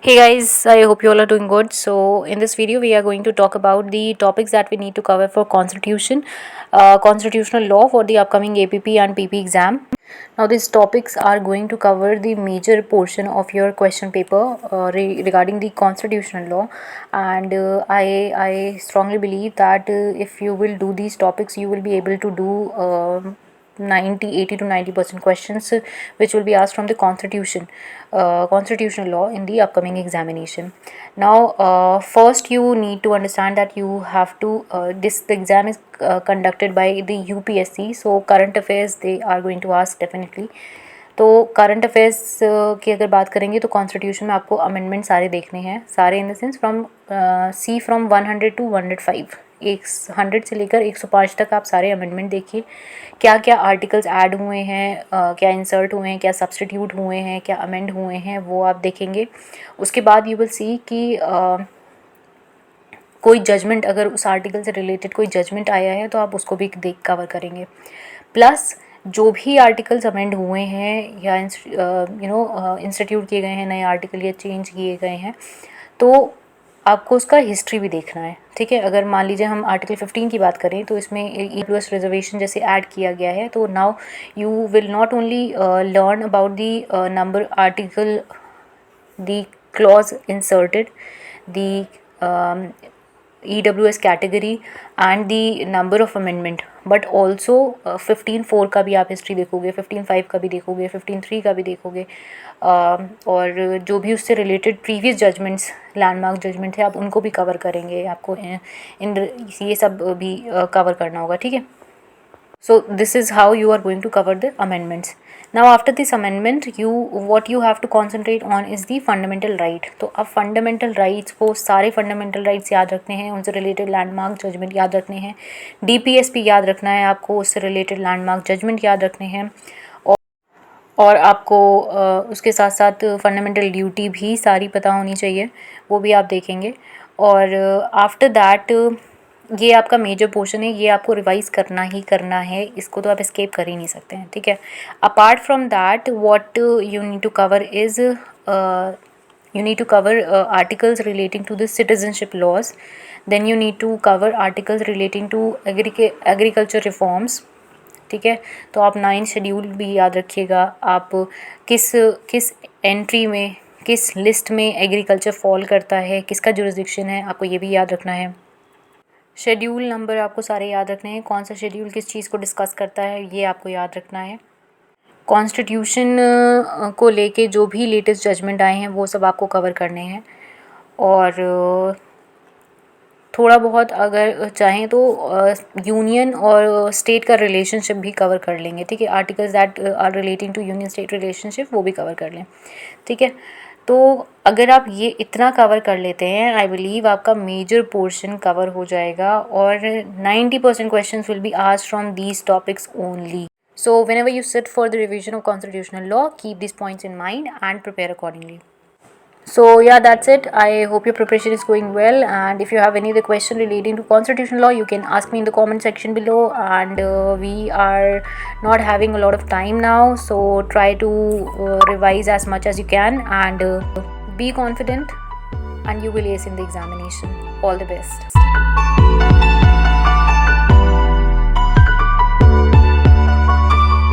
Hey guys, I hope you all are doing good. So, in this video, we are going to talk about the topics that we need to cover for constitutional law for the upcoming APP and PP exam. Now, these topics are going to cover the major portion of your question paper regarding the constitutional law, and I strongly believe that if you will do these topics, you will be able to do 80 to 90% questions which will be asked from the constitutional law in the upcoming examination. Now, first you need to understand that you have to the exam is conducted by the UPSC, so current affairs they are going to ask definitely. तो current affairs की अगर बात करेंगे तो constitution में आपको amendment सारे देखने हैं, सारे in the sense from 100 to 105, 100 से लेकर 105 तक आप सारे अमेंडमेंट देखिए. क्या क्या आर्टिकल्स ऐड हुए हैं, क्या इंसर्ट हुए हैं, क्या सब्सटीट्यूट हुए हैं, क्या अमेंड हुए हैं, वो आप देखेंगे. उसके बाद यू विल सी कि कोई जजमेंट, अगर उस आर्टिकल से रिलेटेड कोई जजमेंट आया है तो आप उसको भी कवर करेंगे. प्लस जो भी आर्टिकल्स अमेंड हुए हैं या इंस्टीट्यूट किए गए हैं, नए आर्टिकल या चेंज किए गए हैं, तो आपको उसका हिस्ट्री भी देखना है. ठीक है, अगर मान लीजिए हम आर्टिकल 15 की बात करें तो इसमें EWS रिजर्वेशन जैसे ऐड किया गया है, तो now you will not only learn about the number article, the clause inserted, the EWS category and the number of amendment, but also 15(4) का भी आप हिस्ट्री देखोगे, 15(5) का भी देखोगे, 15(3) का भी देखोगे, और जो भी उससे related previous judgments, landmark judgment है, आप उनको भी कवर करेंगे. आपको ये सब भी कवर करना होगा. ठीक है, so this is how you are going to cover the amendments. Now after this amendment, what you have to concentrate on is the fundamental right. तो अब fundamental rights को, सारे fundamental rights याद रखने हैं, उनसे related landmark judgment याद रखने हैं, DPSP याद रखना है आपको, उससे related landmark judgment याद रखने हैं, और आपको उसके साथ साथ फंडामेंटल ड्यूटी भी सारी पता होनी चाहिए, वो भी आप देखेंगे. और आफ्टर दैट ये आपका मेजर पोर्शन है, ये आपको रिवाइज़ करना ही करना है, इसको तो आप एस्केप कर ही नहीं सकते हैं. ठीक है, apart from that what you need to cover is you need to cover articles relating to the citizenship laws. Then you need to cover articles relating to agriculture reforms. ठीक है, तो आप 9 शेड्यूल भी याद रखिएगा. आप किस एंट्री में, किस लिस्ट में एग्रीकल्चर फॉल करता है, किसका जुरिस्डिक्शन है, आपको ये भी याद रखना है. शेड्यूल नंबर आपको सारे याद रखने हैं, कौन सा शेड्यूल किस चीज़ को डिस्कस करता है, ये आपको याद रखना है. कॉन्स्टिट्यूशन को लेके जो भी लेटेस्ट जजमेंट आए हैं वो सब आपको कवर करने हैं. और थोड़ा बहुत अगर चाहें तो यूनियन और स्टेट का रिलेशनशिप भी कवर कर लेंगे. ठीक है, articles that are relating to union state relationship वो भी कवर कर लें. ठीक है, तो अगर आप ये इतना कवर कर लेते हैं, आई बिलीव आपका मेजर पोर्शन कवर हो जाएगा, और 90% questions will be asked from these topics only. So whenever you sit for the revision of constitutional law, keep these points in mind and prepare accordingly. So yeah, that's it. I hope your preparation is going well, and if you have any other question relating to constitutional law, you can ask me in the comment section below. And we are not having a lot of time now, so try to revise as much as you can, and be confident, and you will ace in the examination. All the best.